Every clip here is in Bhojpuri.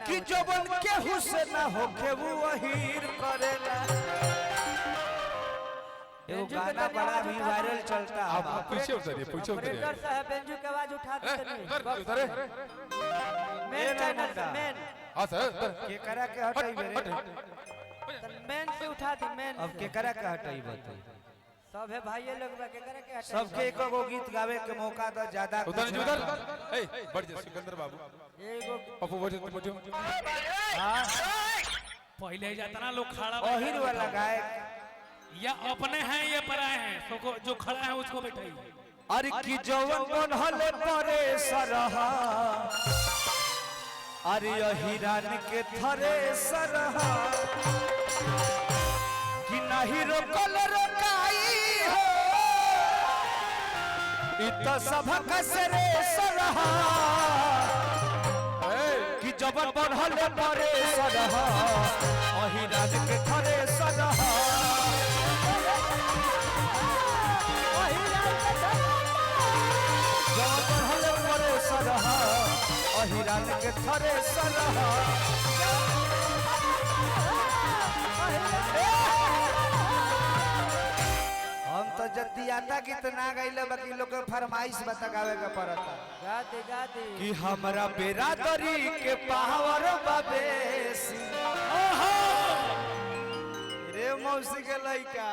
कि जवन के हुस्न ना होके वो वहीर करेला। एगो गाना बड़ा भी वायरल चलता है। आप पीछे उतरिए, पीछे उतरिए। ऑपरेटर साहब बेंजू की आवाज उठा दीजिए। उतरे। मेन चैनल से मेन। हां सर। के करा के हटाई मेरे। मेन से उठा दी मेन। अब के करा के हटाई बताई। सब है भाई ये लोग बा के करे के हटाई। सबके एक गो गीत गावे के मौका तो ज्यादा। उधर ए बढ़ जा सिकंदर बाबू। एगो पप्पू बैठो। हां पहले जातना लोग खड़ा ओहिर वाला गायक या अपने हैं या पराए हैं, तो जो खड़ा है उसको बैठाइए। अरे की जवन बनहले परे सरहा, अरे हिरान के थरे सरहा, कि नहीं रोकल रोकाई हो इत सबक सरे सरहा, कि जवन बनहले परे सरहा हिरान के थरे सरहा। हिरान के थरे सरहा हम तो जतियाता गीत ना गाइले बाकी लोग के फरमाइश बता गावे के पड़ता। गा दे कि हमरा बेरादरी के पावर बाबेसी। रे मौसी के लइका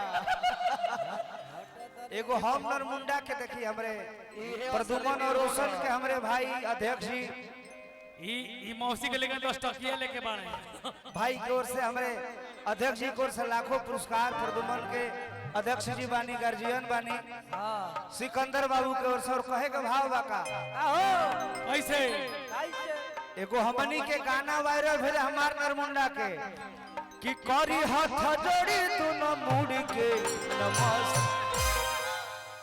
एगो हम नरमुंडा के देखी हमरे प्रदुमन और रोशन के हमरे भाई अध्यक्ष जी ई मौसी के लेकर 10 टकिया लेके बाड़े भाई की ओर से हमारे अध्यक्ष जी की ओर से लाखों पुरस्कार। प्रदुमन के अध्यक्ष जी बानी, गार्जियन बानी सिकंदर बाबू के ओर से। और कहे के भाव बाका ऐसे एगो हमनी के गाना वायरल भेले हमार नरमुंडा के कि करी हाथ जोड़ी तू न मुड़ के नमस्ते।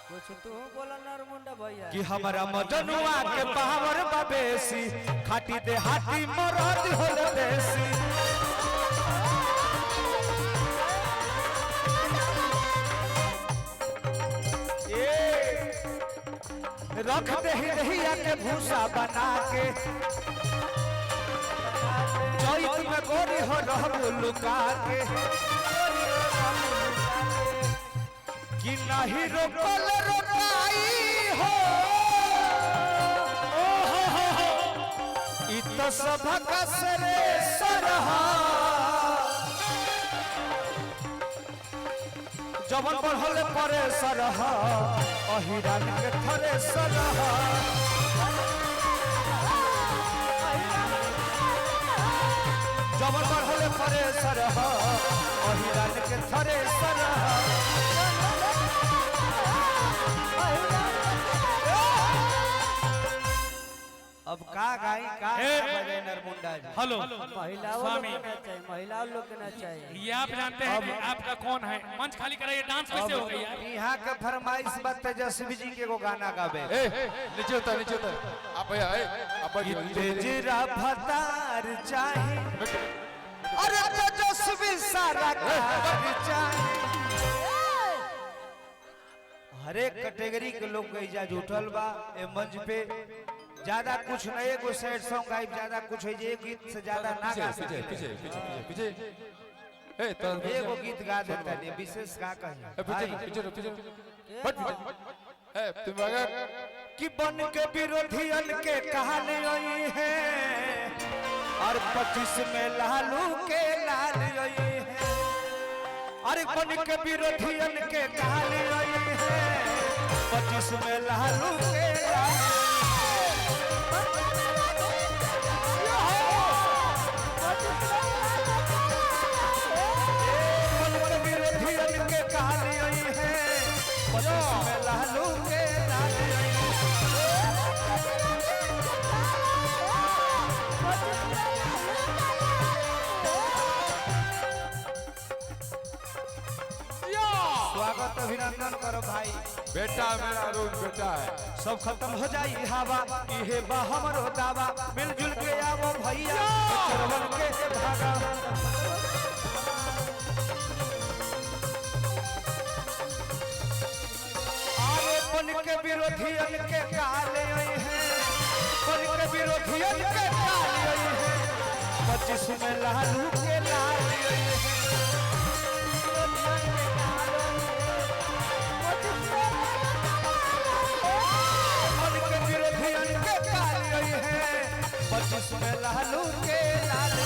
कुछ तू बोला नरमुंडा भैया कि हमारा मजनुआ के पावर बाबेसी, खाटी दे हाथी मरद होल देसी। रख दे हिया के भूसा बना के, चैत में गोरी हो रहबू लुका के, कि नहीं रोकल रोकाई हो इत सबक सरे सरहा। जवन बढ़ल परे सरहा हिरान के थरे सरहा। जवन बढ़ल परे सरहा हिरान के थरे सरहा। अब का गाई का बजे नरमुंडा जी। हेलो महिलाओं स्वामी, लोग के चाहिए, महिलाओं लोग के ना चाहिए। ये आप जानते हैं कि आपका कौन है? मंच खाली कराइए। डांस कैसे हो गई यार? यहाँ के फरमाइश बात तेजस्वी जी के को गाना गावे। नीचे उतर आप भैया आप तेजरा भतार चाहे, अरे तेजस्वी सारा कार चाहे। हर एक कैटेगरी के लोग गईजा जुटल बा ए मंच पे। ज्यादा कुछ नहीं, एगो सैड सॉन्ग गाइब, ज्यादा कुछ है जे गीत से ज्यादा ना गा सके। पीछे ए तो एगो गीत गा देता नहीं, विशेष का कही पीछे ए तुम अगर कि बन के विरोधियन के कहानी आई है और 25 में लालू के लाल आई है। अरे बन के विरोधियन के कहानी आई है 25 में लालू के लाल। स्वागत अभिनंदन करो भाई। बेटा मेरा रोज बेटा है। सब खत्म हो जाई हवा इहे बा हमरो दावा। मिलजुल के आवो भैया चरवन के धागा। आरे बन के विरोधियन के काले आई हैं, बन के विरोधियन के काले आई हैं 25 में लालू के लाल आई है। मन के विरोधियन के काल आई है। 25 में लालू के लाल